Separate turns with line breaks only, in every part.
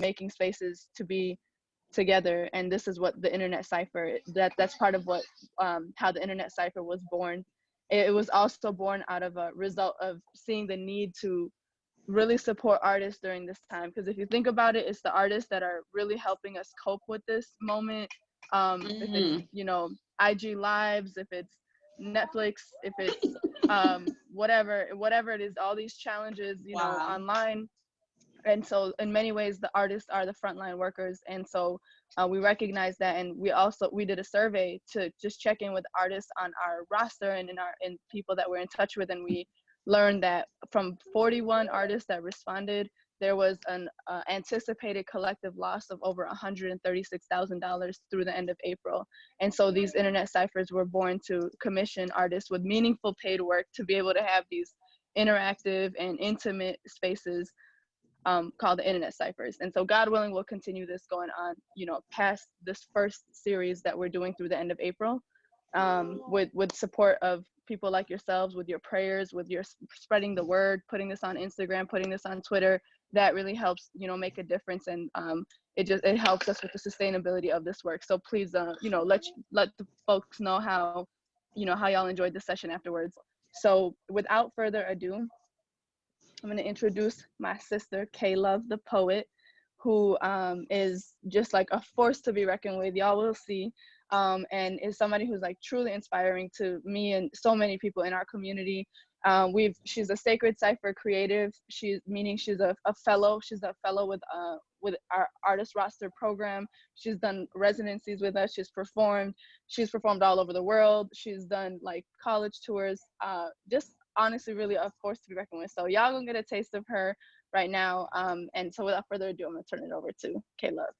making spaces to be together. And this is what the InnerNet Cypher, that's part of what how the InnerNet Cypher was born. It was also born out of a result of seeing the need to really support artists during this time, because if you think about it, it's the artists that are really helping us cope with this moment. If it's, you know, IG lives, if it's Netflix, if it's whatever it is, all these challenges, you know, online. And so in many ways the artists are the frontline workers. And so we recognize that, and we did a survey to just check in with artists on our roster and in people that we're in touch with, and we learned that from 41 artists that responded, there was an anticipated collective loss of over $136,000 through the end of April. And so these InnerNet Cyphers were born to commission artists with meaningful paid work to be able to have these interactive and intimate spaces called the InnerNet Cyphers. And so God willing, we'll continue this going on, you know, past this first series that we're doing through the end of April, with support of people like yourselves, with your prayers, with your spreading the word, putting this on Instagram, putting this on Twitter. That really helps, you know, make a difference. And it helps us with the sustainability of this work. So please, you know, let the folks know how, you know, how y'all enjoyed the session afterwards. So without further ado, I'm going to introduce my sister, K-Love, the poet, who is just like a force to be reckoned with. Y'all will see. And is somebody who's like truly inspiring to me and so many people in our community. She's a Sacred Cypher creative. She's a fellow. She's a fellow with our artist roster program. She's done residencies with us. She's performed all over the world. She's done like college tours. Just honestly really a force to be reckoned with. So y'all gonna get a taste of her right now. And so without further ado, I'm gonna turn it over to K-Love.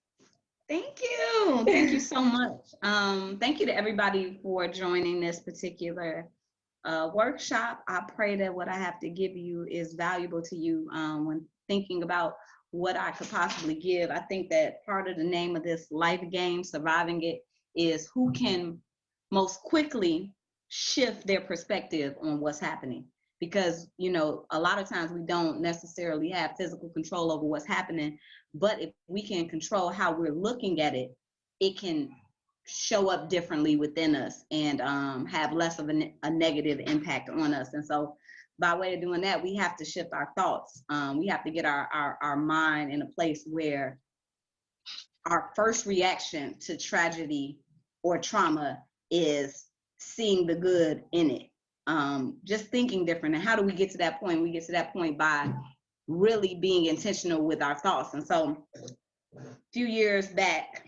Thank you so much. Thank you to everybody for joining this particular workshop. I pray that what I have to give you is valuable to you when thinking about what I could possibly give. I think that part of the name of this life game, surviving it, is who can most quickly shift their perspective on what's happening. Because, you know, a lot of times we don't necessarily have physical control over what's happening, but if we can control how we're looking at it, it can show up differently within us and have less of a negative impact on us. And so by way of doing that, we have to shift our thoughts. We have to get our mind in a place where our first reaction to tragedy or trauma is seeing the good in it. Just thinking different. And how do we get to that point? We get to that point by really being intentional with our thoughts. And so a few years back,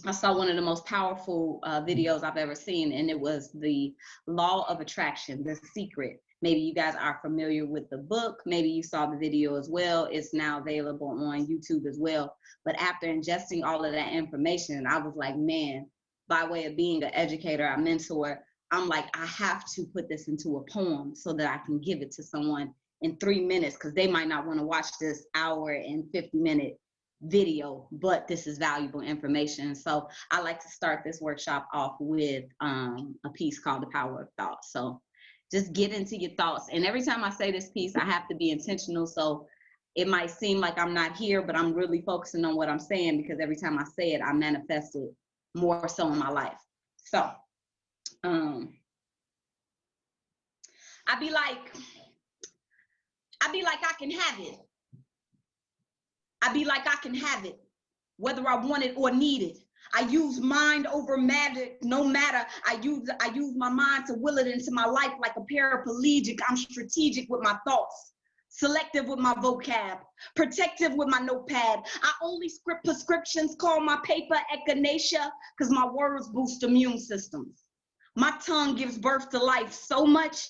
I saw one of the most powerful videos I've ever seen, and it was the Law of Attraction, The Secret. Maybe you guys are familiar with the book. Maybe you saw the video as well. It's now available on YouTube as well. But after ingesting all of that information, I was like, man, by way of being an educator, a mentor, I'm like, I have to put this into a poem so that I can give it to someone in 3 minutes, because they might not want to watch this hour and 50-minute video, but this is valuable information. So I like to start this workshop off with a piece called The Power of Thought. So just get into your thoughts. And every time I say this piece, I have to be intentional. So it might seem like I'm not here, but I'm really focusing on what I'm saying, because every time I say it, I manifest it more so in my life. So I be like I can have it. I be like I can have it, whether I want it or need it. I use mind over matter, no matter. I use my mind to will it into my life like a paraplegic. I'm strategic with my thoughts, selective with my vocab, protective with my notepad. I only script prescriptions, call my paper echinacea, because my words boost immune systems. My tongue gives birth to life so much,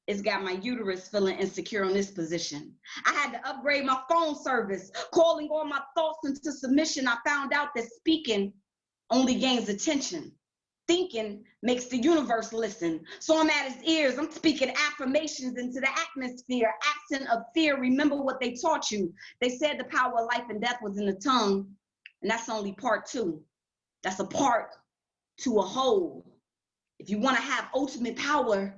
it's got my uterus feeling insecure in this position. I had to upgrade my phone service, calling all my thoughts into submission. I found out that speaking only gains attention. Thinking makes the universe listen. So I'm at his ears. I'm speaking affirmations into the atmosphere, absent of fear. Remember what they taught you. They said the power of life and death was in the tongue, and that's only part 2. That's a part to a whole. If you want to have ultimate power,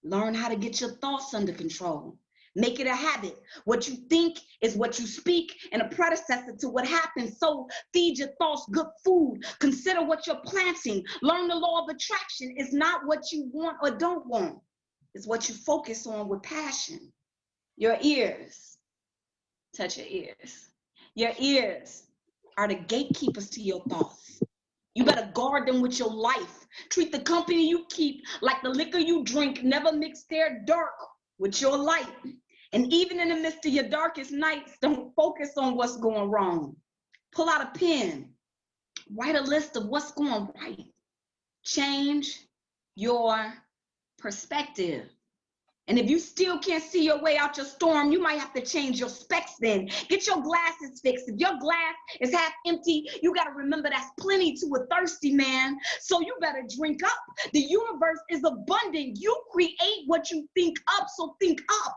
learn how to get your thoughts under control. Make it a habit. What you think is what you speak, and a predecessor to what happens. So feed your thoughts good food. Consider what you're planting. Learn the law of attraction. It's not what you want or don't want. It's what you focus on with passion. Your ears. Touch your ears. Your ears are the gatekeepers to your thoughts. You better guard them with your life. Treat the company you keep like the liquor you drink. Never mix their dark with your light. And even in the midst of your darkest nights, don't focus on what's going wrong. Pull out a pen. Write a list of what's going right. Change your perspective. And if you still can't see your way out your storm, you might have to change your specs then. Get your glasses fixed. If your glass is half empty, you got to remember that's plenty to a thirsty man. So you better drink up. The universe is abundant. You create what you think up, so think up.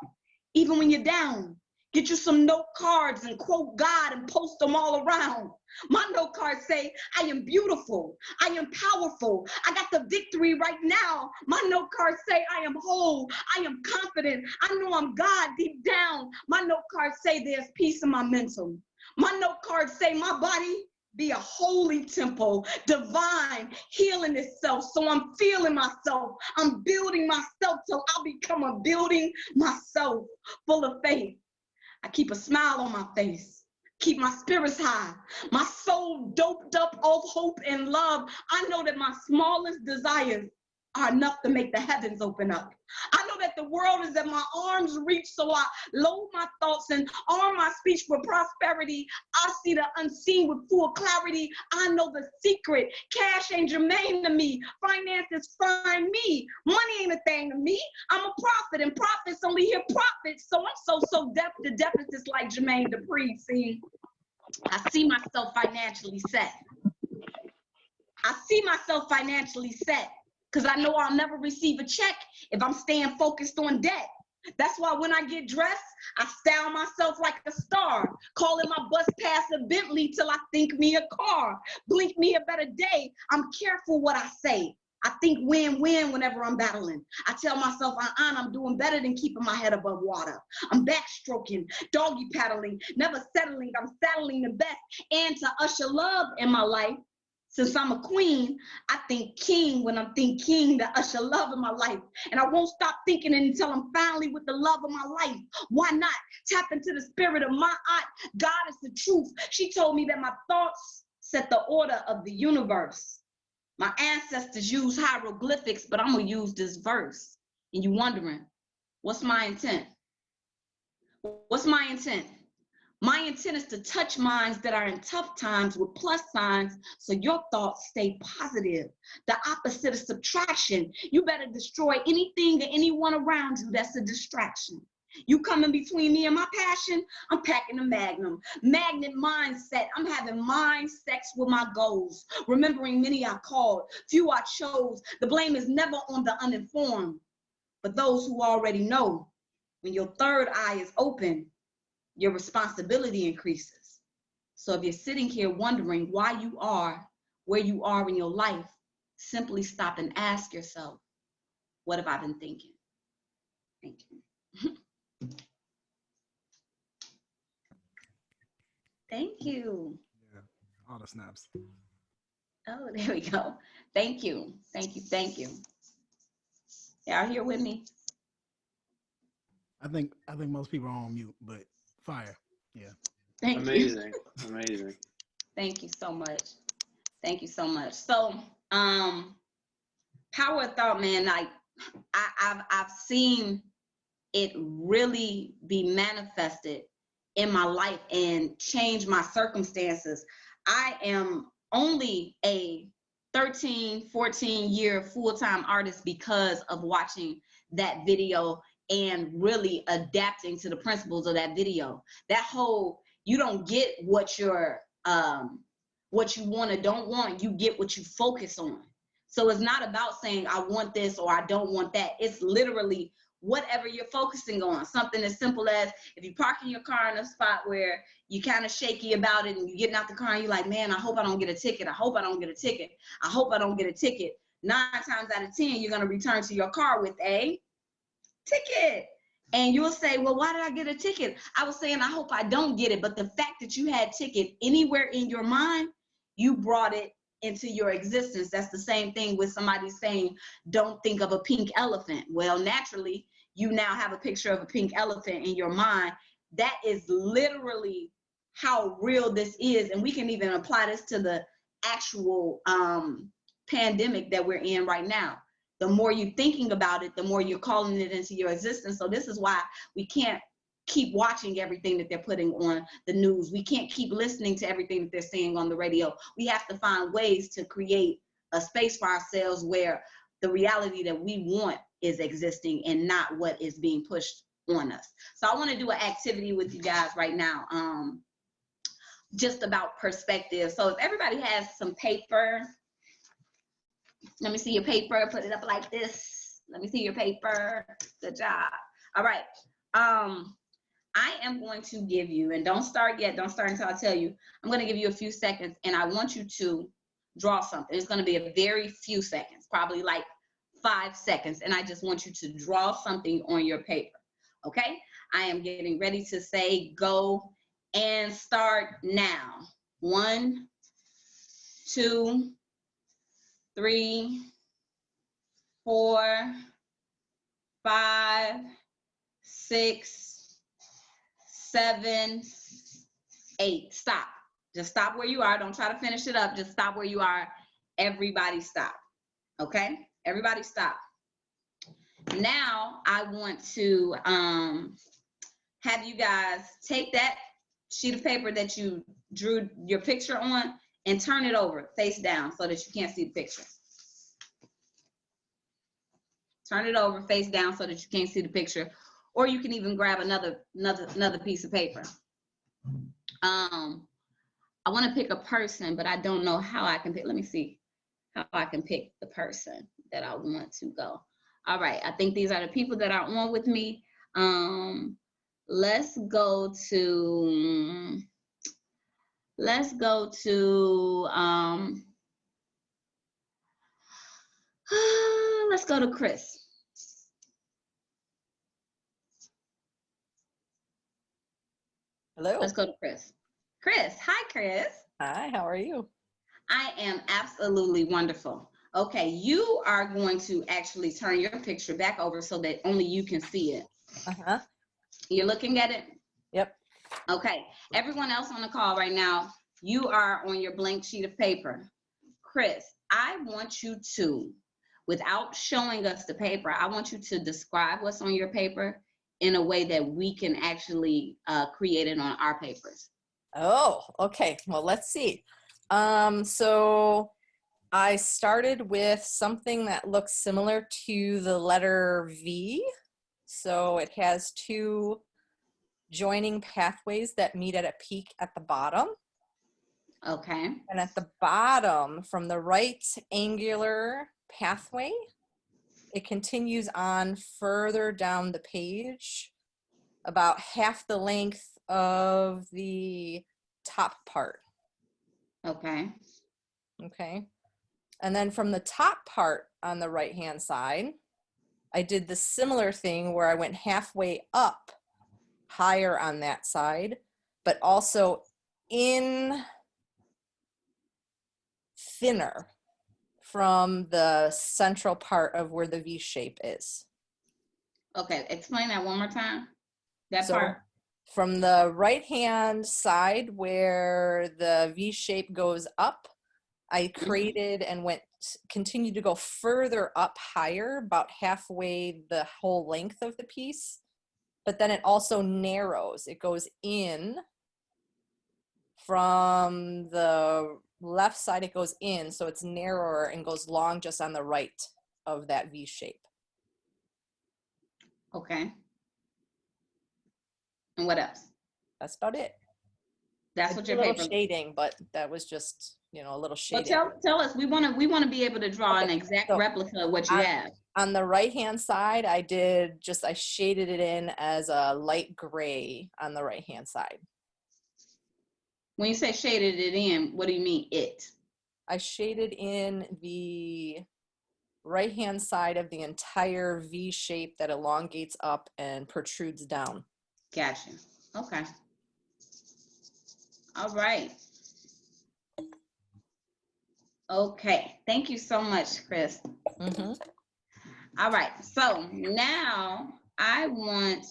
Even when you're down, get you some note cards and quote God and post them all around. My note cards say, I am beautiful. I am powerful. I got the victory right now. My note cards say, I am whole. I am confident. I know I'm God deep down. My note cards say, there's peace in my mental. My note cards say, my body be a holy temple, divine, healing itself. So I'm feeling myself. I'm building myself till I'll become a building myself, full of faith. I keep a smile on my face, keep my spirits high, my soul doped up of hope and love. I know that my smallest desires are enough to make the heavens open up. I know that the world is at my arm's reach, so I load my thoughts and arm my speech with prosperity. I see the unseen with full clarity. I know the secret. Cash ain't germane to me. Finances find me. Money ain't a thing to me. I'm a prophet, and prophets only hear prophets. So I'm so deaf. The deafness is like Jermaine Dupri. See, I see myself financially set. I see myself financially set. Because I know I'll never receive a check if I'm staying focused on debt. That's why when I get dressed, I style myself like a star. Calling my bus pass a Bentley till I think me a car. Blink me a better day. I'm careful what I say. I think win-win whenever I'm battling. I tell myself, I'm doing better than keeping my head above water. I'm backstroking, doggy paddling, never settling. I'm saddling the best. And to usher love in my life, since I'm a queen, I think king when I'm thinking to usher love in my life. And I won't stop thinking until I'm finally with the love of my life. Why not? Tap into the spirit of my aunt. God is the truth. She told me that my thoughts set the order of the universe. My ancestors used hieroglyphics, but I'm going to use this verse. And you wondering, what's my intent? What's my intent? My intent is to touch minds that are in tough times with plus signs so your thoughts stay positive. The opposite of subtraction. You better destroy anything or anyone around you that's a distraction. You coming between me and my passion, I'm packing a magnum. Magnet mindset, I'm having mind sex with my goals. Remembering many I called, few I chose. The blame is never on the uninformed, but those who already know. When your third eye is open, your responsibility increases. So if you're sitting here wondering why you are where you are in your life, simply stop and ask yourself, what have I been thinking? Thank you. Thank you.
Yeah, all the snaps.
Oh, there we go. Thank you. Thank you. Thank you. Y'all here with me?
I think most people are on mute, but fire. Yeah.
Thank
Amazing.
you.
Amazing.
Thank you so much. Thank you so much. So, power of thought, man, like I've seen it really be manifested in my life and change my circumstances. I am only a 13, 14-year full-time artist because of watching that video and really adapting to the principles of that video. That whole, you don't get what you're, what you want or don't want, you get what you focus on. So it's not about saying I want this or I don't want that. It's literally whatever you're focusing on. Something as simple as if you park in your car in a spot where you kind of shaky about it and you're getting out the car and you're like, man, I hope I don't get a ticket. I hope I don't get a ticket. I hope I don't get a ticket. 9 times out of 10, you're going to return to your car with a ticket. And you'll say, well, why did I get a ticket? I was saying, I hope I don't get it. But the fact that you had ticket anywhere in your mind, you brought it into your existence. That's the same thing with somebody saying, don't think of a pink elephant. Well, naturally, you now have a picture of a pink elephant in your mind. That is literally how real this is. And we can even apply this to the actual pandemic that we're in right now. The more you're thinking about it, the more you're calling it into your existence. So this is why we can't keep watching everything that they're putting on the news. We can't keep listening to everything that they're saying on the radio. We have to find ways to create a space for ourselves where the reality that we want is existing and not what is being pushed on us. So I want to do an activity with you guys right now, just about perspective. So if everybody has some paper, let me see your paper. Put it up like this. Let me see your paper. Good job. All right. I am going to give you, and don't start yet. Don't start until I tell you. I'm going to give you a few seconds, and I want you to draw something. It's going to be a very few seconds, probably like 5 seconds, and I just want you to draw something on your paper. Okay? I am getting ready to say go and start now. 1, 2, 3, 4, 5, 6, 7, 8. Stop. Just stop where you are. Don't try to finish it up. Just stop where you are. Everybody stop. Okay? Everybody stop. Now I want to have you guys take that sheet of paper that you drew your picture on and turn it over face down so that you can't see the picture. Turn it over face down so that you can't see the picture, or you can even grab another piece of paper. I want to pick a person, but I don't know how I can pick. Let me see how I can pick the person that I want to go. All right, I think these are the people that are on with me. Let's go to let's go to Chris.
Hello.
Let's go to Chris. Chris, hi, Chris.
Hi, how are you?
I am absolutely wonderful. Okay, you are going to actually turn your picture back over so that only you can see it.
Uh-huh.
You're looking at it?
Yep.
Okay, everyone else on the call right now, you are on your blank sheet of paper. Chris, I want you to, without showing us the paper, I want you to describe what's on your paper in a way that we can actually create it on our papers.
Oh, okay. Well, let's see. So I started with something that looks similar to the letter V. So it has 2 joining pathways that meet at a peak at the bottom.
Okay.
And at the bottom, from the right angular pathway, it continues on further down the page, about half the length of the top part.
Okay.
Okay. And then from the top part on the right-hand side, I did the similar thing where I went halfway up, higher on that side, but also in thinner from the central part of where the V shape is.
Okay, explain that one more time. That
So
part.
from the right-hand side where the V shape goes up, I created and continued to go further up higher, about halfway the whole length of the piece. But then it also narrows. It goes in from the left side, it goes in, so it's narrower and goes long just on the right of that V shape.
Okay. And what else?
That's about it.
That's what your paper.
A little shading, but that was just, you know, a little
Well,
shading.
tell us. We want to be able to draw an exact replica of what you have.
On the right-hand side, I shaded it in as a light gray on the right-hand side.
When you say shaded it in, what do you mean it?
I shaded in the right hand side of the entire V shape that elongates up and protrudes down.
Gotcha. Okay. All right. Okay. Thank you so much, Chris.
Mm-hmm.
All right. So now I want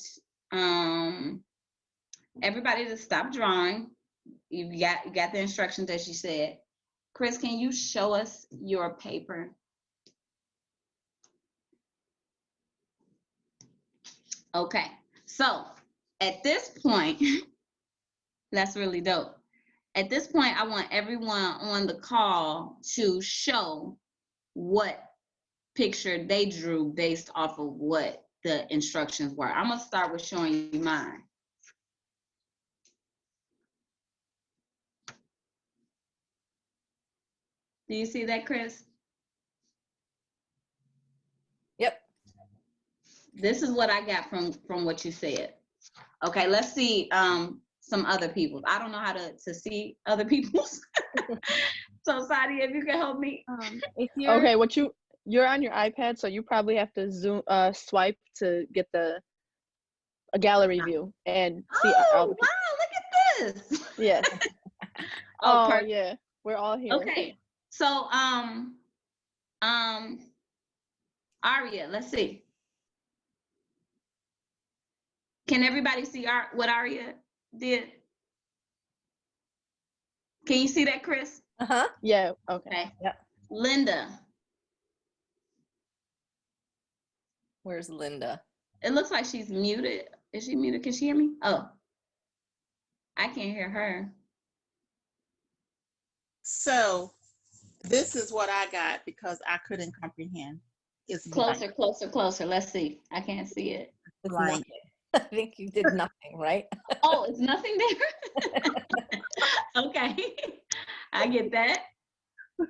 everybody to stop drawing. You got the instructions that she said. Chris, can you show us your paper? Okay. So at this point, that's really dope. At this point, I want everyone on the call to show what picture they drew based off of what the instructions were. I'm gonna start with showing you mine. Do you see that, Chris?
Yep.
This is what I got from what you said. Okay, let's see some other people's. I don't know how to see other people's. So Sadia, if you can help me.
If you're okay, you're on your iPad, so you probably have to swipe to get a gallery view and see all the people.
Wow, look at this.
Yes.
Oh,
yeah, we're all here.
Okay, so Aria, let's see. Can everybody see what Aria did? Can you see that, Chris?
Uh-huh.
Yeah. Okay.
Okay.
Yep.
Linda.
Where's Linda?
It looks like she's muted. Is she muted? Can she hear me? Oh, I can't hear her.
So this is what I got because I couldn't comprehend. It's
Closer,
blank.
closer. Let's see. I can't see it.
It's
Blank.
nothing. I think you did nothing, right?
Oh, it's nothing there? Okay. I get that.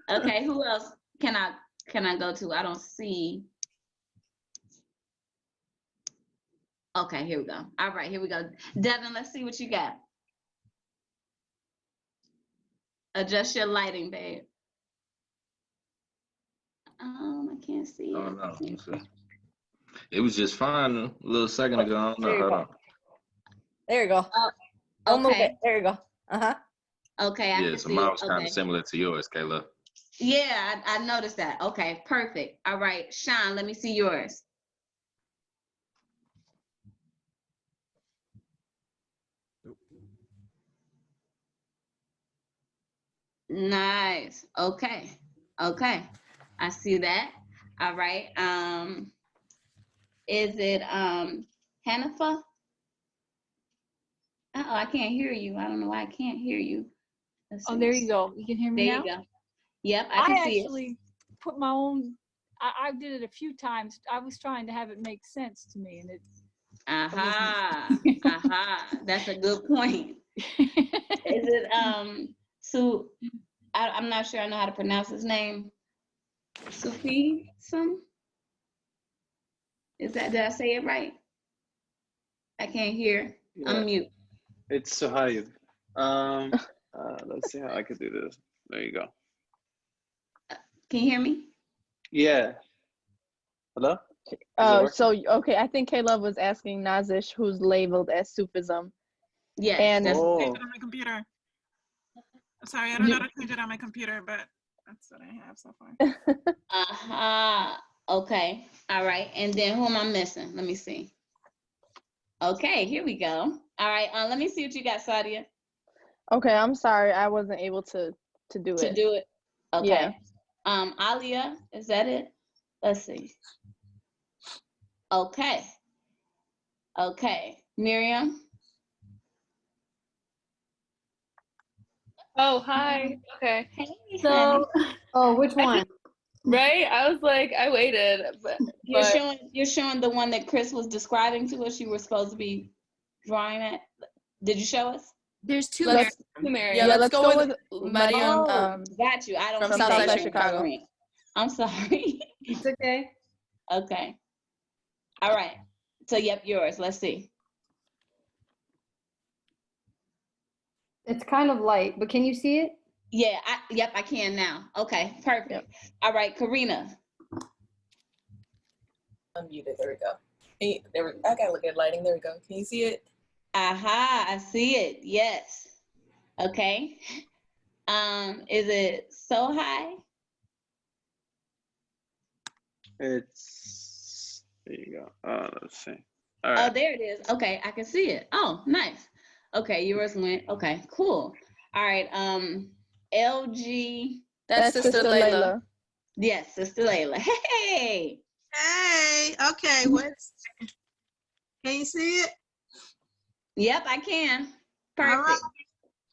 Okay, who else can I go to? I don't see. Okay, here we go. All right, here we go. Devin, let's see what you got. Adjust your lighting, babe. I can't see it.
Oh, no. Let's see. It was just fine a little second ago. I don't know.
There you
Hold
go.
on.
There you go.
Oh,
Don't move
okay.
it. There you go. Uh-huh.
Okay, I
Yeah,
can
so
see
mine
it.
was kind
Okay.
of similar to yours, Kayla.
Yeah, I noticed that. Okay, perfect. All right, Sean, let me see yours. Nice. Okay. Okay. I see that. All right. Is it Hanifa? Oh, I can't hear you. I don't know why I can't hear you. Let's
Oh,
see.
there you go. You can hear me
There
now?
you go. Yep, I can see
actually put my own, I did it a few times. I was trying to have it make sense to me, and it.
it. Aha. That's a good point. Is it Su? I'm not sure I know how to pronounce his name. Sufi? Is that, did I say it right? I can't hear.
Yeah,
Unmute.
it's Suhaib. Let's see how I could do this. There you go.
Can you hear me?
Yeah. Hello? Is it working?
So okay, I think Caleb was asking Nazish, who's labeled as Sufism.
Yes.
And
that's
Oh.
Change it on my computer. I'm sorry, I don't know how to change it on my computer, but that's what I have so far.
Aha. Okay. All right. And then who am I missing? Let me see. Okay, here we go. All right. Let me see what you got, Sadia.
Okay, I'm sorry, I wasn't able to do
To
it.
do it. Okay.
Yeah.
Alia, is that it? Let's see. Okay. Okay. Miriam.
Oh, hi. Okay.
Hey, honey.
So,
Oh, which one?
right? I was like, I waited, but
You're showing the one that Chris was describing to us. You were supposed to be drawing it. Did you show us?
There's two.
let's,
Mary.
Yeah, let's go with Mariam.
Got you. I don't
From
see
Southside
that you're
Chicago.
coloring. I'm sorry.
It's okay.
Okay. All right. So yep, yours. Let's see.
It's kind of light, but can you see it?
Yeah. Yep, I can now. Okay. Perfect.
Yep.
All right, Karina.
unmuted. There we go. I gotta look at lighting. There we go. Can you see it?
Aha, I see it. Yes. Okay. Is it so high?
It's, there you go. Let's see. All
Oh,
right.
there it is. Okay, I can see it. Oh, nice. Okay, yours went. Okay, cool. All right. LG.
That's Sister Layla.
Yes, Sister Layla. Hey.
Hey, okay, what's, can you see it?
Yep, I can.
All right.
Perfect.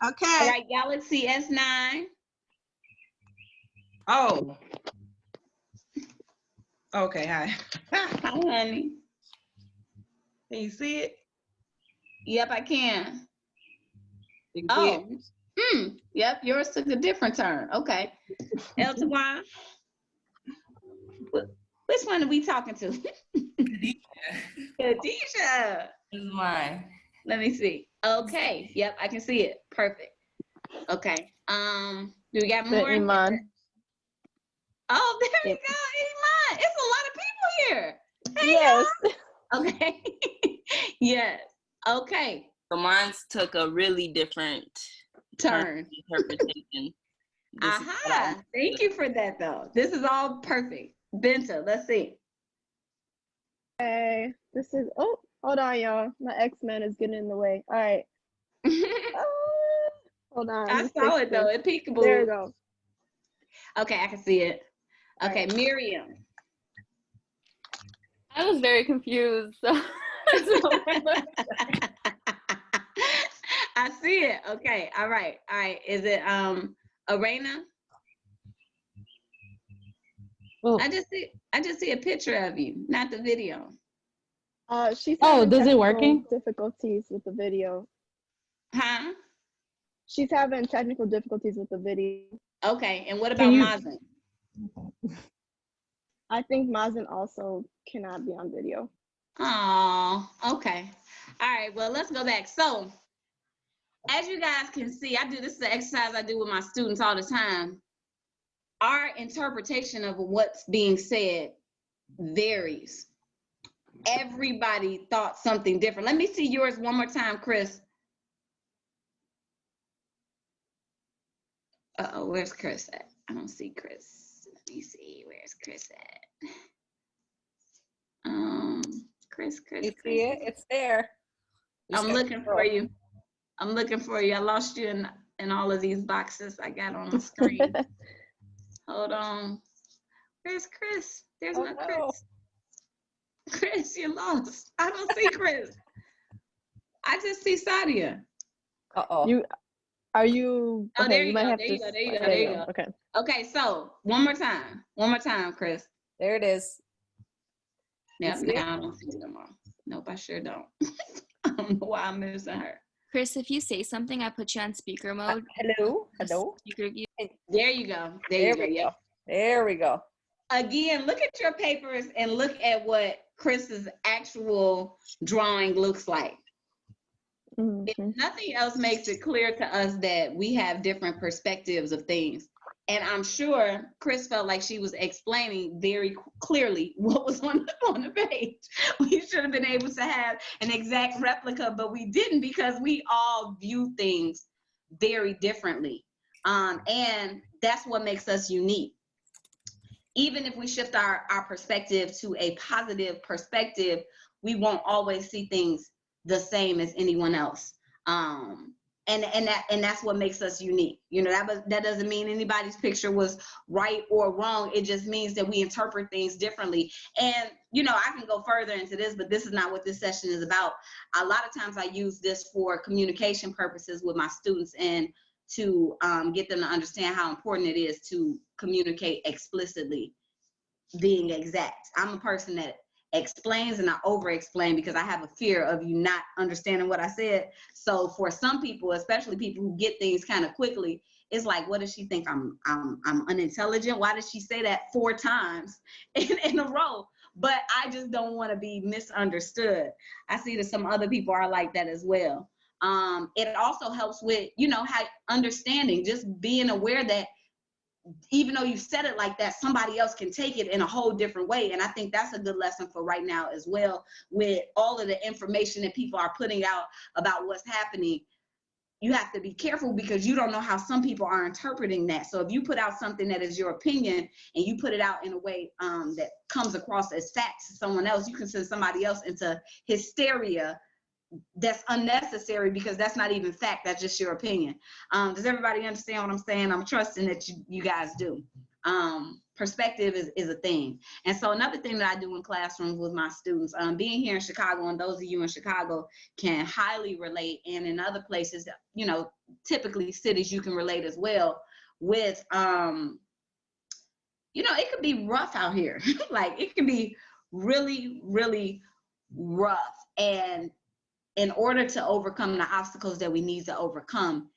Okay.
All right, Galaxy S9.
Oh. Okay, hi.
Hi, honey.
Can you see it?
Yep, I can.
You can see it?
Oh. Yep, yours took a different turn. Okay. El Tawan. Which one are we talking to? Khadijah.
This is mine.
Let me see. Okay. Yep, I can see it. Perfect. Okay. Do we got more?
Iman.
Oh, there we go. Iman. It's a lot of people here. Hey,
Yes.
y'all. Okay. Yes. Okay.
So mine's took a really different
Turn.
interpretation.
Aha. Thank you for that, though. This is all perfect. Benta, let's see.
Hey, this is, oh, hold on, y'all. My X-Men is getting in the way. All right. Hold on.
I saw it, though. It peekaboo.
There we go.
Okay, I can see it. Okay,
All right.
Miriam.
I was very confused. So.
I see it. Okay. All right. All right. Is it Arena?
Oh.
I just see a picture of you, not the video.
She's
Oh,
having
does it
technical
working?
difficulties with the video.
Huh?
She's having technical difficulties with the video.
Okay. And what about Mazen?
I think Mazen also cannot be on video.
Oh, okay. All right. Well, let's go back. So, as you guys can see, this is an exercise I do with my students all the time. Our interpretation of what's being said varies. Everybody thought something different. Let me see yours one more time, Chris. Uh-oh, where's Chris at? I don't see Chris. Let me see, where's Chris at? Chris.
You see it? It's there.
I'm looking for you. I'm looking for you. I lost you in all of these boxes I got on the screen. Hold on. Where's Chris? There's no Chris. Chris, you're lost. I don't see Chris. I just see Sadia.
Uh-oh. Are you?
Oh,
Okay,
there you
might
go.
have
There
to.
you go. There you go. There you go.
Okay.
Okay, so one more time. One more time, Chris.
There it is.
Yep, now I don't see it no more. Nope, I sure don't. I don't know why I'm missing her.
Chris, if you say something, I put you on speaker mode.
Hello? Hello?
Speaker view.
There you go. There you go.
There we go.
Again, look at your papers and look at what Chris's actual drawing looks like. If nothing else makes it clear to us that we have different perspectives of things. And I'm sure Chris felt like she was explaining very clearly what was on the page. We should have been able to have an exact replica, but we didn't because we all view things very differently. And that's what makes us unique. Even if we shift our perspective to a positive perspective, we won't always see things the same as anyone else. And that's what makes us unique. You know, that doesn't mean anybody's picture was right or wrong. It just means that we interpret things differently. And, you know, I can go further into this, but this is not what this session is about. A lot of times I use this for communication purposes with my students and to get them to understand how important it is to communicate explicitly, being exact. I'm a person that explains and I over-explain because I have a fear of you not understanding what I said. So for some people, especially people who get things kind of quickly, it's like, what does she think? I'm unintelligent? Why did she say that 4 times in a row? But I just don't want to be misunderstood. I see that some other people are like that as well. It also helps with, you know, how understanding, just being aware that even though you said it like that, somebody else can take it in a whole different way. And I think that's a good lesson for right now as well, with all of the information that people are putting out about what's happening. You have to be careful because you don't know how some people are interpreting that. So if you put out something that is your opinion and you put it out in a way that comes across as facts to someone else, you can send somebody else into hysteria that's unnecessary, because that's not even fact, that's just your opinion. Does everybody understand what I'm saying? I'm trusting that you guys do. Perspective is a thing. And so another thing that I do in classrooms with my students, being here in Chicago, and those of you in Chicago can highly relate, and in other places, you know, typically cities, you can relate as well with, you know, it could be rough out here. Like, it can be really, really rough. And in order to overcome the obstacles that we need to overcome,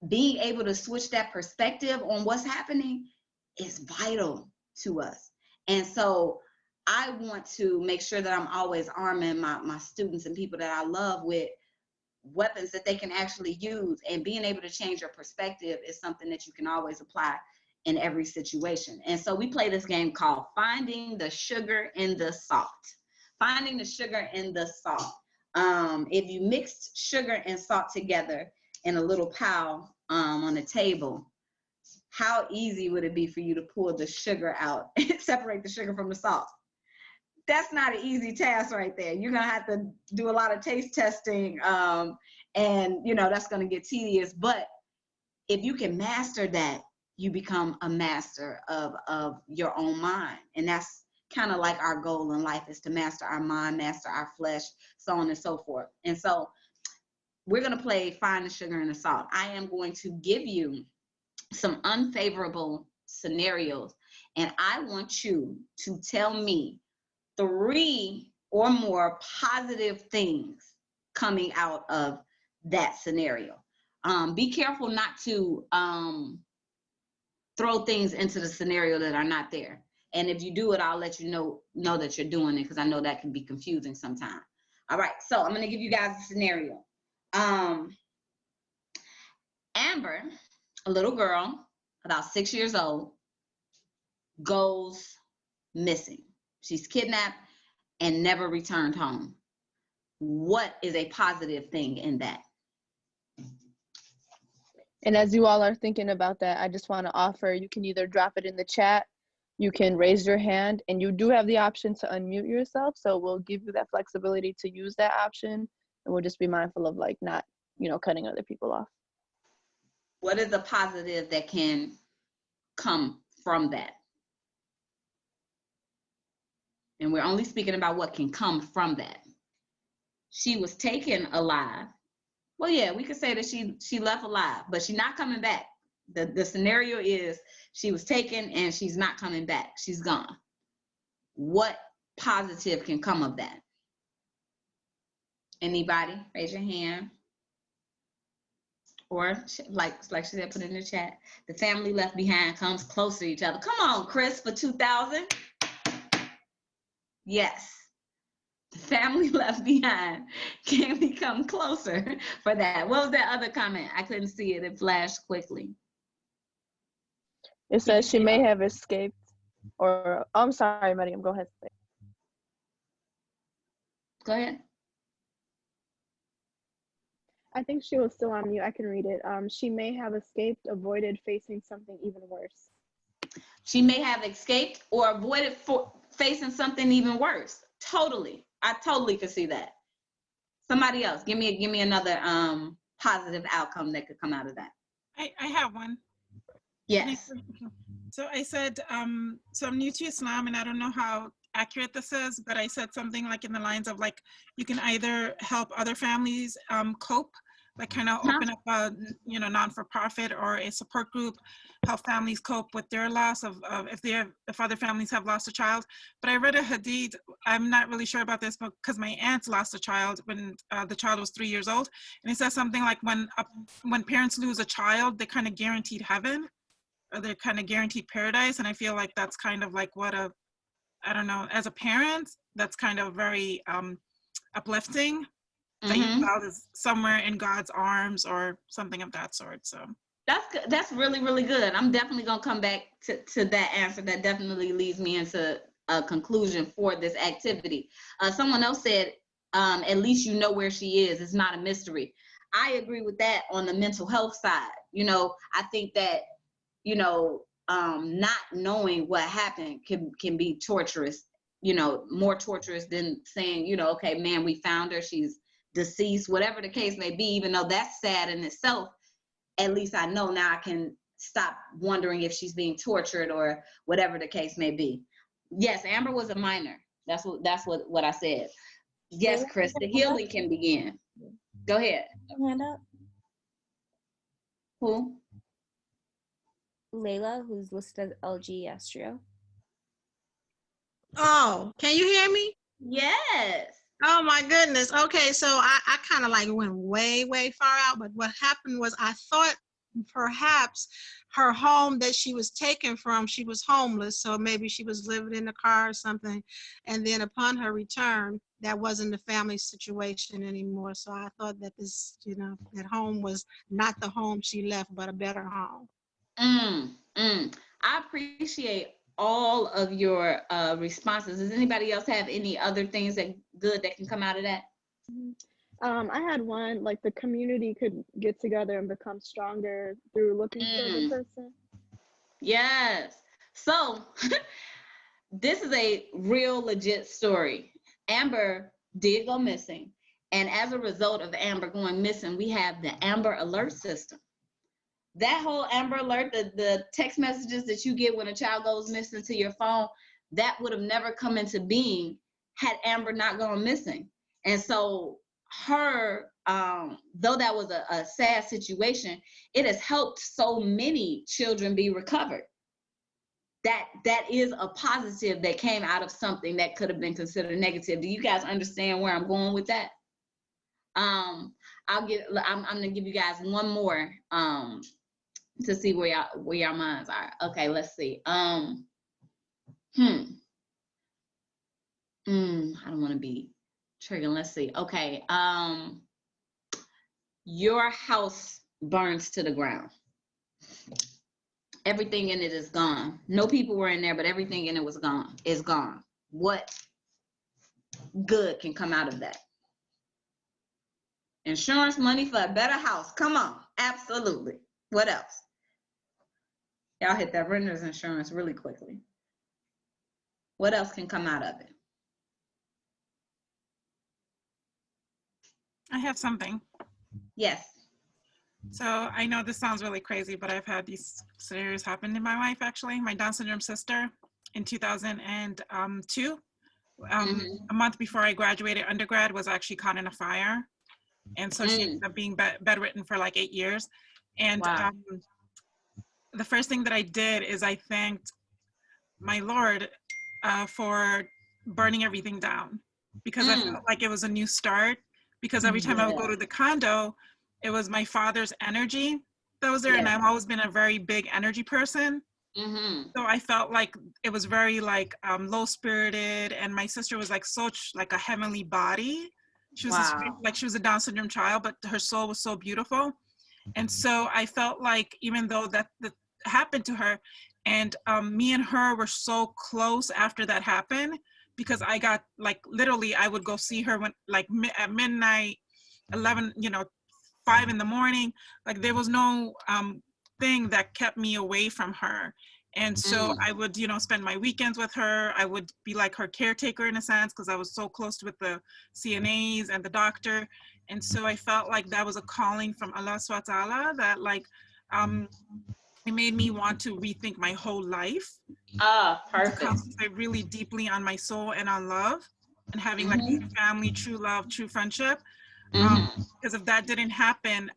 being able to switch that perspective on what's happening is vital to us. And so I want to make sure that I'm always arming my students and people that I love with weapons that they can actually use. And being able to change your perspective is something that you can always apply in every situation. And so we play this game called Finding the Sugar in the Salt. Finding the sugar in the salt. If you mixed sugar and salt together in a little pile on a table, how easy would it be for you to pull the sugar out and separate the sugar from the salt? That's not an easy task right there. You're gonna have to do a lot of taste testing, and you know, that's gonna get tedious. But if you can master that, you become a master of your own mind. And that's kind of like our goal in life, is to master our mind, master our flesh, so on and so forth. And so we're going to play Find the Sugar and the Salt. I am going to give you some unfavorable scenarios, and I want you to tell me 3 or more positive things coming out of that scenario. Be careful not to throw things into the scenario that are not there. And if you do it, I'll let you know that you're doing it, because I know that can be confusing sometimes. All right, so I'm gonna give you guys a scenario. Amber, a little girl, about 6 years old, goes missing. She's kidnapped and never returned home. What is a positive thing in that?
And as you all are thinking about that, I just want to offer, you can either drop it in the chat, you can raise your hand, and you do have the option to unmute yourself. So we'll give you that flexibility to use that option, and we'll just be mindful of like not, you know, cutting other people off.
What is the positive that can come from that? And we're only speaking about what can come from that. She was taken alive. Well, yeah, we could say that she left alive, but she's not coming back. The scenario is she was taken and she's not coming back. She's gone. What positive can come of that? Anybody? Raise your hand. Or like she said, put it in the chat. The family left behind comes closer to each other. Come on, Chris, for 2000. Yes. The family left behind can become closer for that. What was that other comment? I couldn't see it. It flashed quickly.
It says she may have escaped, or I'm sorry, Mariam, go ahead.
Go ahead.
I think she was still on mute. I can read it. She may have escaped, avoided facing something even worse.
She may have escaped or avoided facing something even worse. Totally. I totally could see that. Somebody else, give me another positive outcome that could come out of that.
I have one.
Yes.
So I said, so I'm new to Islam and I don't know how accurate this is, but I said something like in the lines of like, you can either help other families cope, like kind of open up a, you know, non-for-profit or a support group, help families cope with their loss of if other families have lost a child. But I read a hadith, I'm not really sure about this, but because my aunt lost a child when the child was 3 years old, and it says something like when parents lose a child, they kind of guaranteed heaven, or they're kind of guaranteed paradise. And I feel like that's kind of like what I don't know, as a parent, that's kind of very uplifting. That your child is somewhere in God's arms or something of that sort. So
That's good. That's really, really good. I'm definitely gonna come back to that answer. That definitely leads me into a conclusion for this activity. Someone else said, at least you know where she is. It's not a mystery. I agree with that on the mental health side. You know, I think that, you know, not knowing what happened can be torturous, you know, more torturous than saying, you know, okay, man, we found her, she's deceased, whatever the case may be, even though that's sad in itself. At least I know now I can stop wondering if she's being tortured or whatever the case may be. Yes, Amber was a minor. That's what I said. Yes, Chris, the healing can begin. Go ahead.
Hand up.
Who?
Layla, who's listed as LG Astro.
Oh, can you hear me?
Yes.
Oh my goodness. Okay, so I kind of like went way, way far out, but what happened was I thought perhaps her home that she was taken from, she was homeless, so maybe she was living in a car or something. And then upon her return, that wasn't the family situation anymore. So I thought that this, you know, that home was not the home she left, but a better home.
I appreciate all of your responses. Does anybody else have any other things that can come out of that?
I had one, like the community could get together and become stronger through looking for the person.
Yes. So this is a real legit story. Amber did go missing. And as a result of Amber going missing, we have the Amber Alert system. That whole Amber Alert, the text messages that you get when a child goes missing to your phone, that would have never come into being had Amber not gone missing. And so her, though that was a sad situation, it has helped so many children be recovered. That is a positive that came out of something that could have been considered negative. Do you guys understand where I'm going with that? I'm gonna give you guys one more to see where your minds are. Okay, let's see. I don't want to be triggering. Let's see. Okay. Your house burns to the ground. Everything in it is gone. No people were in there, but everything in it was gone. It's gone. What good can come out of that? Insurance money for a better house. Come on. Absolutely. What else? Y'all hit that renter's insurance really quickly. What else can come out of it?
I have something.
Yes.
So I know this sounds really crazy, but I've had these scenarios happen in my life, actually. My Down syndrome sister in 2002, a month before I graduated undergrad, was actually caught in a fire. And so she ended up being bedridden for like 8 years. And
wow.
The first thing that I did is I thanked my Lord for burning everything down, because I felt like it was a new start. Because every time I would go to the condo, it was my father's energy that was there, and I've always been a very big energy person. So I felt like it was very like low spirited, and my sister was like such like a heavenly body. She was like she was a Down syndrome child, but her soul was so beautiful. And so I felt like even though that happened to her, and me and her were so close after that happened, because I got like literally I would go see her when like at midnight, 11, 5 in the morning. Like there was no thing that kept me away from her. And so I would, spend my weekends with her. I would be like her caretaker in a sense, because I was so close with the CNAs and the doctor. And so I felt like that was a calling from Allah Subhanahu wa Ta'ala that like, it made me want to rethink my whole life.
Perfect.
To concentrate really deeply on my soul and on love, and having like true family, true love, true friendship. Because if that didn't happen,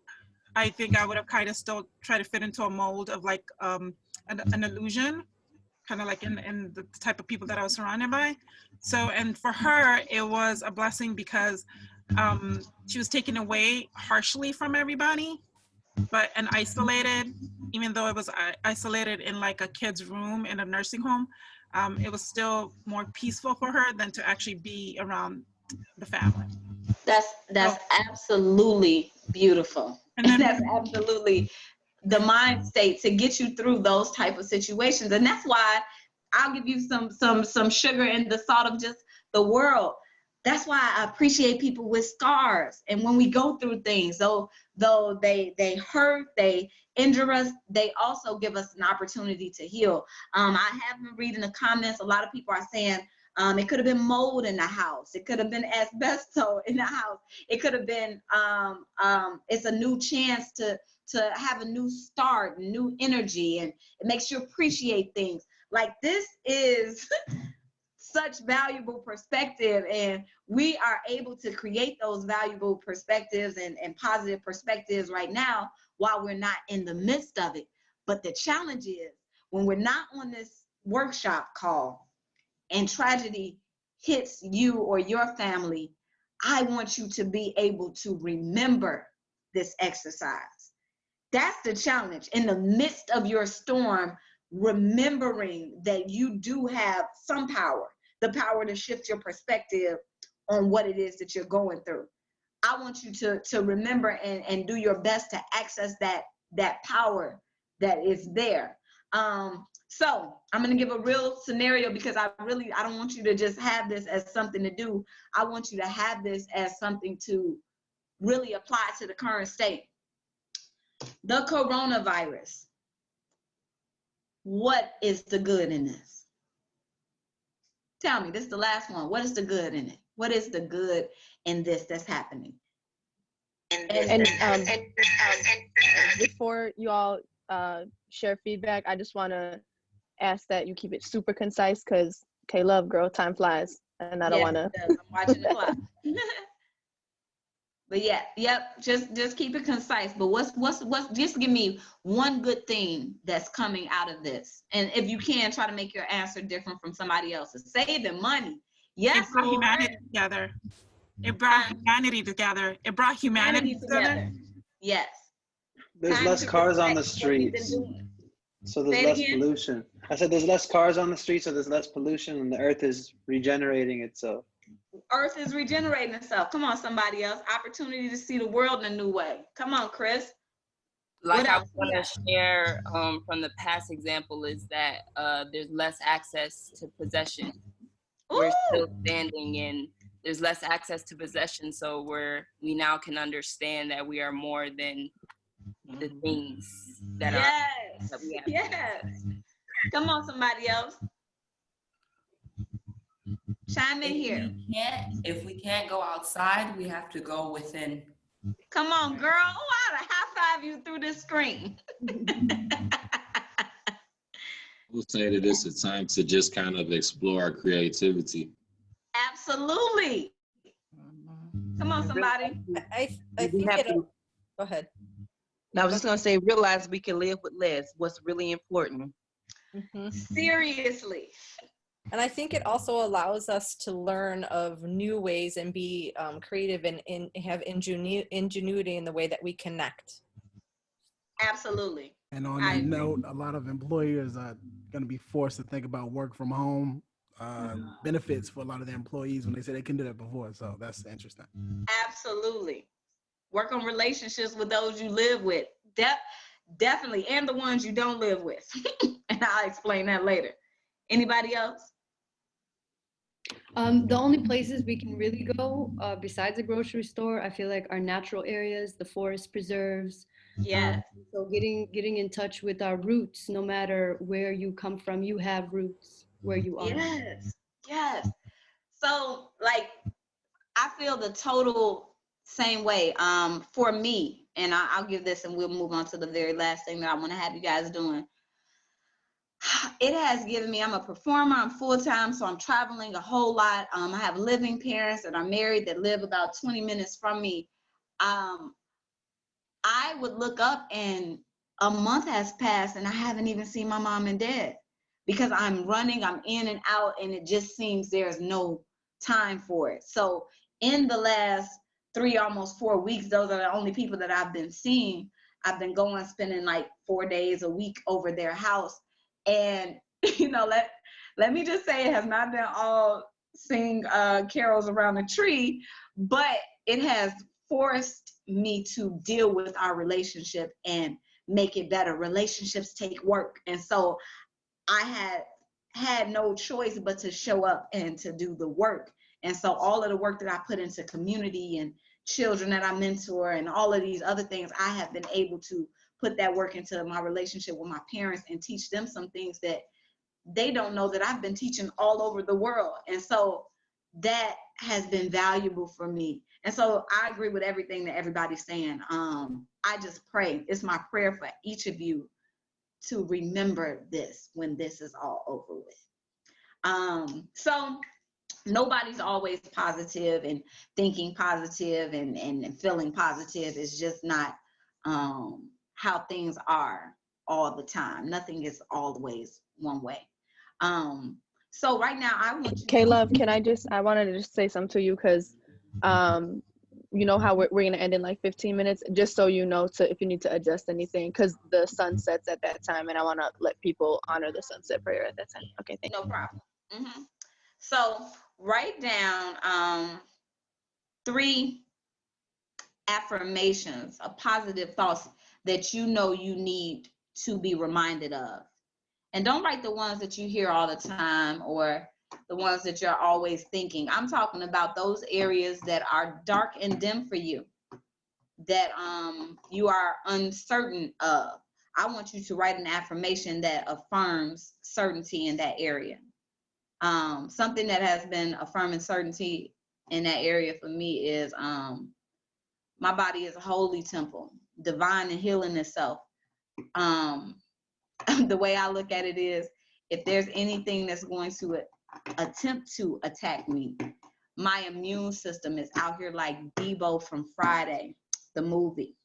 I think I would have kind of still try to fit into a mold of like an illusion, kind of like in the type of people that I was surrounded by. So, and for her, it was a blessing because she was taken away harshly from everybody, and isolated. Even though it was isolated in like a kid's room in a nursing home, it was still more peaceful for her than to actually be around the family.
That's absolutely beautiful. And that's absolutely the mind state to get you through those type of situations. And that's why I'll give you some sugar in the salt of just the world. That's why I appreciate people with scars. And when we go through things, though they hurt, they injure us, they also give us an opportunity to heal. I have been reading the comments. A lot of people are saying it could have been mold in the house. It could have been asbestos in the house. It could have been it's a new chance to have a new start, new energy, and it makes you appreciate things. Like, this is such valuable perspective, and we are able to create those valuable perspectives and positive perspectives right now while we're not in the midst of it. But the challenge is when we're not on this workshop call and tragedy hits you or your family, I want you to be able to remember this exercise. That's the challenge. In the midst of your storm, remembering that you do have some power, the power to shift your perspective on what it is that you're going through. I want you to remember and do your best to access that power that is there. So I'm going to give a real scenario, because I don't want you to just have this as something to do. I want you to have this as something to really apply to the current state. The coronavirus. What is the good in this? Tell me, this is the last one. What is the good in it? What is the good in this that's happening?
And before you all share feedback, I just want to ask that you keep it super concise, because K-Love, girl, time flies, and I don't want to.
I'm watching the clock. But just keep it concise. But what's just give me one good thing that's coming out of this. And if you can, try to make your answer different from somebody else's. Saving money. Yes,
it brought humanity together. It brought humanity together. It brought humanity together.
Yes.
There's less cars on the streets, so there's less pollution. I said there's less cars on the streets, so there's less pollution, and the earth is regenerating itself.
Earth is regenerating itself. Come on, somebody else. Opportunity to see the world in a new way. Come on, Chris.
Like, I want to share from the past example is that there's less access to possession. We're still standing, and there's less access to possession, so we now can understand that we are more than the things that that we have.
Yes. Come on, somebody else. Chime in here.
If we can't go outside, we have to go within.
Come on, girl. Oh, I ought to high five you through this screen.
We'll say that it's a time to just kind of explore our creativity.
Absolutely. Come on, somebody.
I think go ahead.
I was just going to say, realize we can live with less. What's really important.
Seriously.
And I think it also allows us to learn of new ways and be creative and have ingenuity in the way that we connect.
Absolutely.
And on that note, a lot of employers are going to be forced to think about work from home benefits for a lot of their employees when they say they couldn't do that before. So that's interesting.
Absolutely. Work on relationships with those you live with. Definitely. And the ones you don't live with. And I'll explain that later. Anybody else?
The only places we can really go besides the grocery store, I feel like, are natural areas, the forest preserves.
Yeah.
So getting in touch with our roots, no matter where you come from, you have roots where you are.
Yes. So, like, I feel the total same way. For me, and I'll give this and we'll move on to the very last thing that I want to have you guys doing. It has given me, I'm a performer, I'm full-time, so I'm traveling a whole lot. I have living parents that are married that live about 20 minutes from me. I would look up and a month has passed and I haven't even seen my mom and dad because I'm running, I'm in and out, and it just seems there's no time for it. So in the last 3, almost 4 weeks, those are the only people that I've been seeing. I've been going, spending like 4 days a week over their house. And, you know, let me just say, it has not been all sing carols around the tree, but it has forced me to deal with our relationship and make it better. Relationships take work. And so I had no choice but to show up and to do the work. And so all of the work that I put into community and children that I mentor and all of these other things, I have been able to put that work into my relationship with my parents and teach them some things that they don't know that I've been teaching all over the world. And so that has been valuable for me. And so I agree with everything that everybody's saying. I just pray, it's my prayer for each of you to remember this when this is all over with. So nobody's always positive and thinking positive and feeling positive. It's just not how things are all the time. Nothing is always one way. So right now I want you
K-Love, I wanted to just say something to you because you know how we're going to end in like 15 minutes, just so you know if you need to adjust anything, because the sun sets at that time and I want to let people honor the sunset prayer at that time. Okay, thank you.
No problem. So write down 3 affirmations of positive thoughts that you know you need to be reminded of. And don't write the ones that you hear all the time or the ones that you're always thinking. I'm talking about those areas that are dark and dim for you, that you are uncertain of. I want you to write an affirmation that affirms certainty in that area. Something that has been affirming certainty in that area for me is my body is a holy temple, divine and healing itself. The way I look at it is, if there's anything that's going to attempt to attack me, my immune system is out here like Debo from Friday, the movie.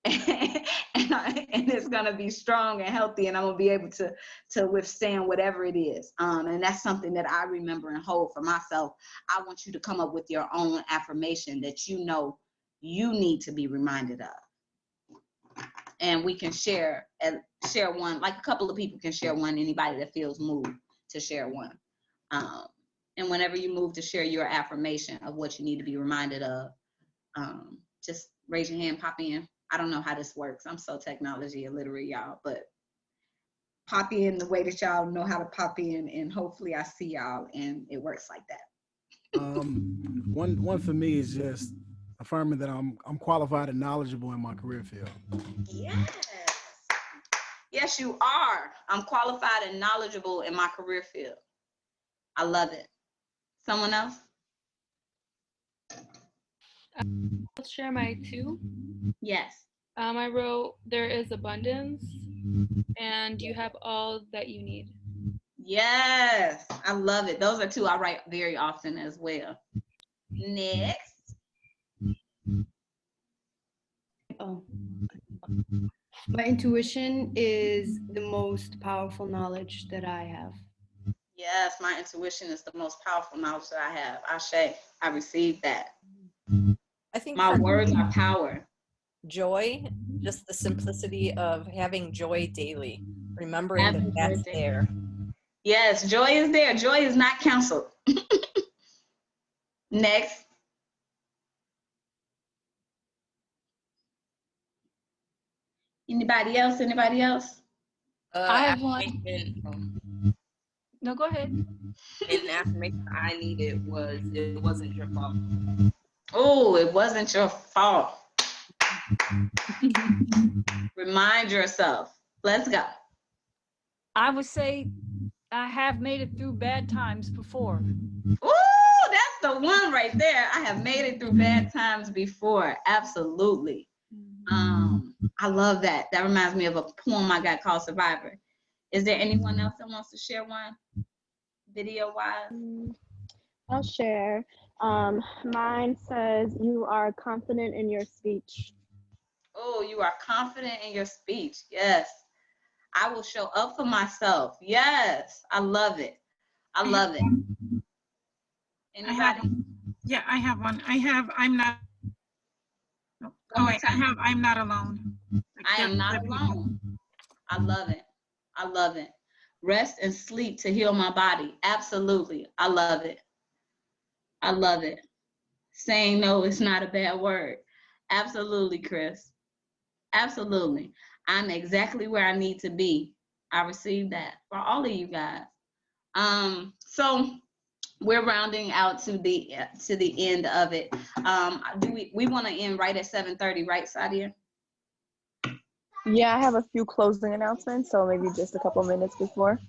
And it's gonna be strong and healthy, and I'm gonna be able to withstand whatever it is. And that's something that I remember and hold for myself. I want you to come up with your own affirmation that you know you need to be reminded of. And we can share one, like a couple of people can share one, anybody that feels moved to share one. And whenever you move to share your affirmation of what you need to be reminded of, just raise your hand, pop in. I don't know how this works. I'm so technology illiterate, y'all, but pop in the way that y'all know how to pop in, and hopefully I see y'all and it works like that.
One for me is just affirming that I'm qualified and knowledgeable in my career field.
Yes, you are. I'm qualified and knowledgeable in my career field. I love it. Someone else?
I'll share my 2.
Yes.
I wrote, there is abundance and you have all that you need.
Yes, I love it. Those are 2 I write very often as well. Next.
Oh. My intuition is the most powerful knowledge that I have.
Yes, my intuition is the most powerful knowledge that I have. Ashe, I received that.
I think
my words are power.
Joy, just the simplicity of having joy daily, remembering that that's there.
Yes, joy is there. Joy is not canceled. Next. Anybody else? Anybody else?
I have one. No, go ahead.
And the affirmation I needed was, it wasn't your fault.
Oh, it wasn't your fault. Remind yourself. Let's go.
I would say I have made it through bad times before.
Ooh, that's the one right there. I have made it through bad times before. Absolutely. I love that. That reminds me of a poem I got called Survivor. Is there anyone else that wants to share one? Video wise?
I'll share. Mine says, you are confident in your speech.
Oh, you are confident in your speech. Yes. I will show up for myself. Yes. I love it. I love it. Anybody?
I have one. I'm not. Oh, wait, I'm not alone.
I am not alone. I love it. I love it. Rest and sleep to heal my body. Absolutely. I love it. I love it. Saying no is not a bad word. Absolutely, Chris. Absolutely. I'm exactly where I need to be. I received that for all of you guys. So we're rounding out to the end of it. Do we want to end right at 7:30, right, Sadia?
Yeah, I have a few closing announcements, so maybe just a couple minutes before.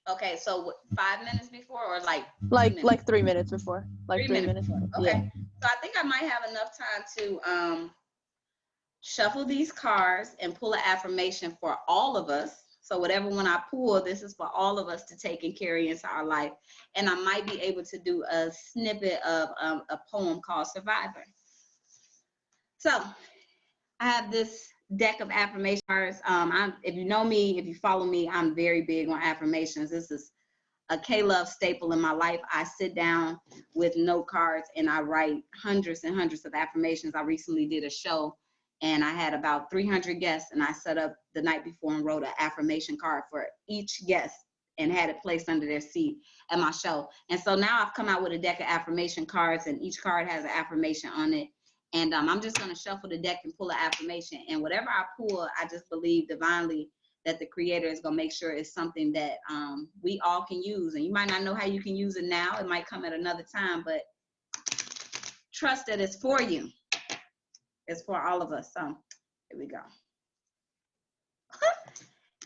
Okay, so 5 minutes before, or like
3 minutes before. Like 3 minutes.
Okay.
Yeah.
So I think I might have enough time to shuffle these cards and pull an affirmation for all of us. So whatever one I pull, this is for all of us to take and carry into our life. And I might be able to do a snippet of a poem called Survivor. So I have this deck of affirmation cards. If you know me, if you follow me, I'm very big on affirmations. This is a K-Love staple in my life. I sit down with note cards and I write hundreds and hundreds of affirmations. I recently did a show and I had about 300 guests, and I set up the night before and wrote an affirmation card for each guest and had it placed under their seat at my show. And so now I've come out with a deck of affirmation cards, and each card has an affirmation on it. And I'm just going to shuffle the deck and pull an affirmation. And whatever I pull, I just believe divinely that the Creator is going to make sure it's something that we all can use. And you might not know how you can use it now. It might come at another time, but trust that it's for you. It's for all of us. So here we go.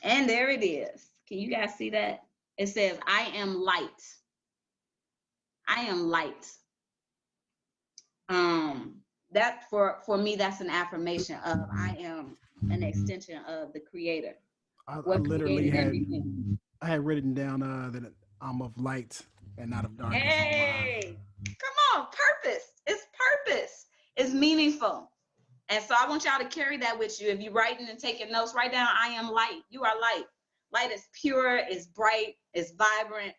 And there it is. Can you guys see that? It says, I am light. I am light. That for me, that's an affirmation of I am an extension of the Creator.
I literally had written down that I'm of light and not of darkness.
Hey, come on, purpose. It's purpose. It's meaningful. And so I want y'all to carry that with you. If you're writing and taking notes, write down, I am light. You are light. Light is pure, it's bright, it's vibrant,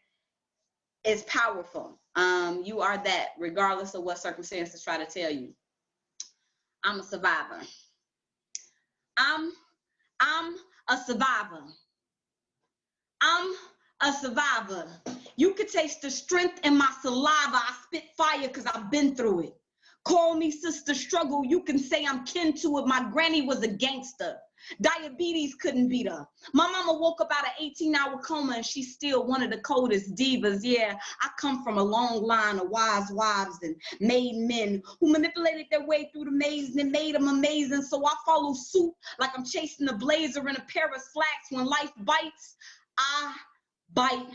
it's powerful. You are that, regardless of what circumstances try to tell you. I'm a survivor. I'm a survivor. I'm a survivor. You could taste the strength in my saliva. I spit fire because I've been through it. Call me Sister Struggle. You can say I'm kin to it. My granny was a gangster. Diabetes couldn't beat her. My mama woke up out of 18-hour coma and she's still one of the coldest divas. Yeah, I come from a long line of wise wives and made men who manipulated their way through the maze and made them amazing. So I follow suit like I'm chasing a blazer in a pair of slacks. When life bites, I bite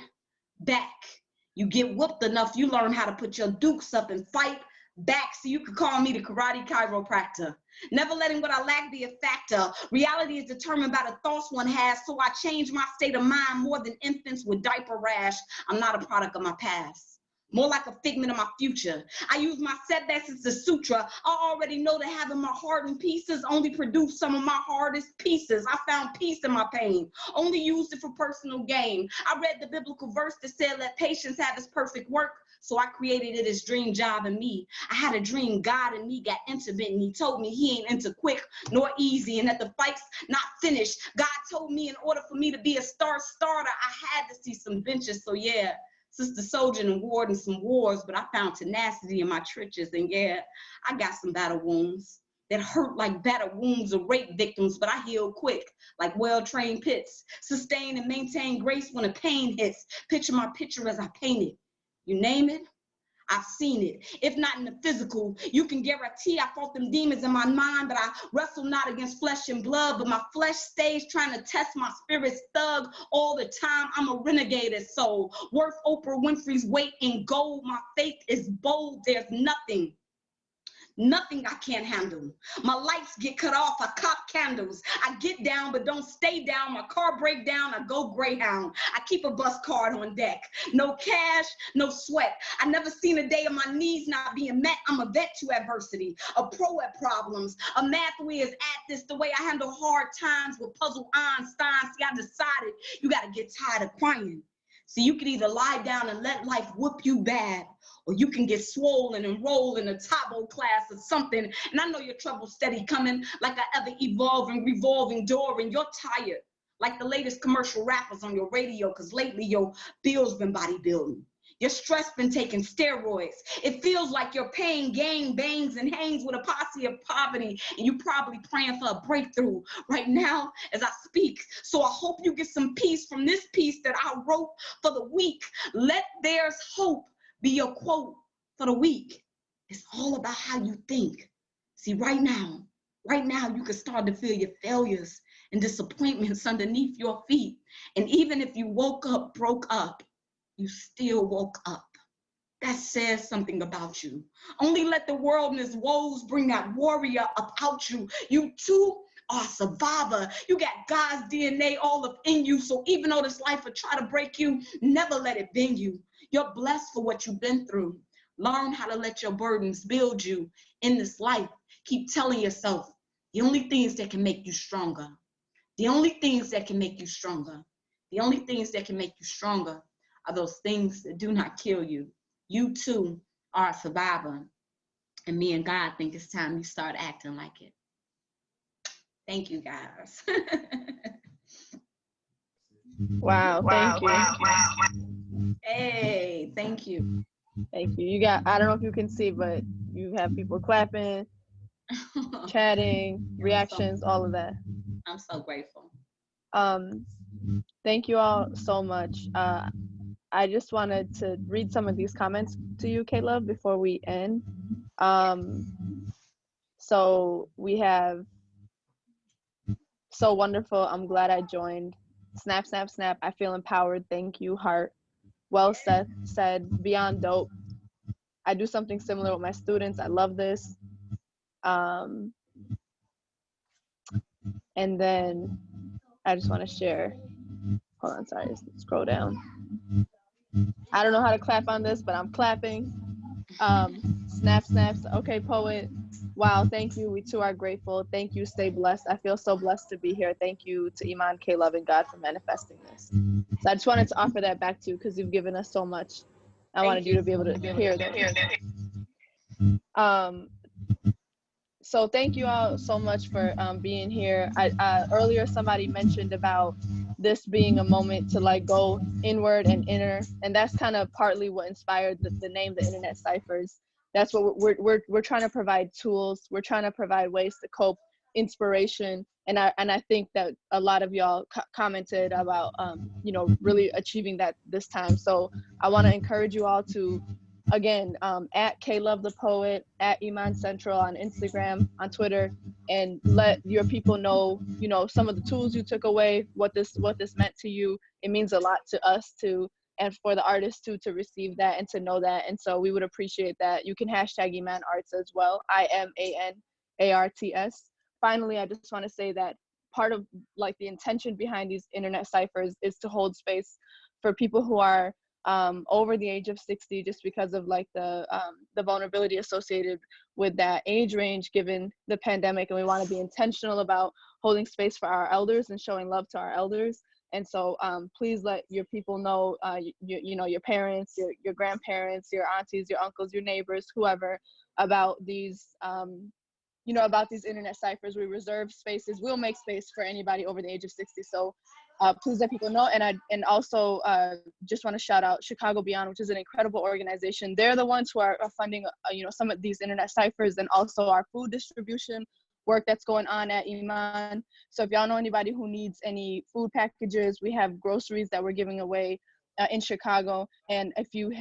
back. You get whooped enough, you learn how to put your dukes up and fight back, so you could call me the karate chiropractor. Never letting what I lack be a factor. Reality is determined by the thoughts one has, so I change my state of mind more than infants with diaper rash. I'm not a product of my past, more like a figment of my future. I use my setbacks as a sutra. I already know that having my heart in pieces only produced some of my hardest pieces. I found peace in my pain, only used it for personal gain. I read the biblical verse that said, let patience have its perfect work. So I created it as dream job in me. I had a dream, God in me got intimate, and he told me he ain't into quick nor easy, and that the fight's not finished. God told me in order for me to be a starter, I had to see some benches. So yeah, Sister Soldier and warred in some wars, but I found tenacity in my trenches. And yeah, I got some battle wounds that hurt like battle wounds of rape victims, but I heal quick like well-trained pits. Sustain and maintain grace when the pain hits. Picture my picture as I paint it. You name it, I've seen it. If not in the physical, you can guarantee I fought them demons in my mind, but I wrestle not against flesh and blood, but my flesh stays trying to test my spirit's thug all the time. I'm a renegade soul, worth Oprah Winfrey's weight in gold. My faith is bold. There's nothing I can't handle. My lights get cut off, I cop candles. I get down, but don't stay down. My car break down, I go Greyhound. I keep a bus card on deck. No cash, no sweat. I never seen a day of my needs not being met. I'm a vet to adversity, a pro at problems, a math whiz at this. The way I handle hard times with puzzle Einstein. See, I decided you gotta get tired of crying. So you can either lie down and let life whoop you bad, or you can get swollen and roll in a Tabo class or something. And I know your trouble's steady coming like an ever-evolving, revolving door, and you're tired like the latest commercial rappers on your radio, because lately your bill's been bodybuilding. Your stress been taking steroids. It feels like your pain gang bangs and hangs with a posse of poverty, and you probably praying for a breakthrough right now as I speak. So I hope you get some peace from this piece that I wrote for the week. Let there's hope be your quote for the week. It's all about how you think. See, right now you can start to feel your failures and disappointments underneath your feet. And even if you woke up broke up, you still woke up. That says something about you. Only let the world and its woes bring that warrior up out you. You too are a survivor. You got God's DNA all up in you. So even though this life will try to break you, never let it bend you. You're blessed for what you've been through. Learn how to let your burdens build you in this life. Keep telling yourself the only things that can make you stronger. The only things that can make you stronger. The only things that can make you stronger are those things that do not kill you. You too are a survivor. And me and God think it's time you start acting like it. Thank you, guys.
Wow, thank you.
Hey, thank you.
Thank you. You got, I don't know if you can see, but you have people clapping, chatting, reactions, all of that.
I'm so grateful.
Thank you all so much. I just wanted to read some of these comments to you, Caleb, before we end. So we have, so wonderful, I'm glad I joined. Snap, snap, snap, I feel empowered, thank you, heart. Well said, beyond dope. I do something similar with my students, I love this. And then I just want to share, hold on, sorry, scroll down. I don't know how to clap on this, but I'm clapping. Snap, snaps, okay, poet. Wow, thank you, we too are grateful. Thank you, stay blessed. I feel so blessed to be here. Thank you to Iman, Caleb, and God for manifesting this. So I just wanted to offer that back to you because you've given us so much. I wanted you to be able to hear that. So thank you all so much for being here. Earlier somebody mentioned about this being a moment to like go inward and inner, and that's kind of partly what inspired the name, the InnerNet Ciphers. That's what we're trying to provide tools. We're trying to provide ways to cope, inspiration, and I think that a lot of y'all commented about you know, really achieving that this time. So I want to encourage you all to, again, at K-Love the Poet, at Iman Central on Instagram, on Twitter, and let your people know, you know, some of the tools you took away, what this meant to you. It means a lot to us too, and for the artists too, to receive that and to know that. And so we would appreciate that. You can hashtag Iman Arts as well, IMANARTS. Finally, I just want to say that part of like the intention behind these InnerNet ciphers is to hold space for people who are over the age of 60, just because of like the vulnerability associated with that age range given the pandemic. And we want to be intentional about holding space for our elders and showing love to our elders. And so please let your people know, you know, your parents, your grandparents, your aunties, your uncles, your neighbors, whoever, about these you know, about these InnerNet ciphers. We reserve spaces. We'll make space for anybody over the age of 60. So please let people know. And also just want to shout out Chicago Beyond, which is an incredible organization. They're the ones who are funding, you know, some of these InnerNet ciphers, and also our food distribution work that's going on at Iman. So if y'all know anybody who needs any food packages, we have groceries that we're giving away in Chicago. And if you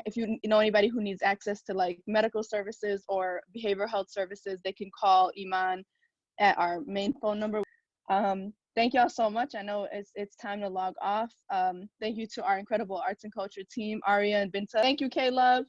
know anybody who needs access to like medical services or behavioral health services, they can call Iman at our main phone number. Thank y'all so much. I know it's time to log off. Thank you to our incredible arts and culture team, Aria and Binta. Thank you, K-Love.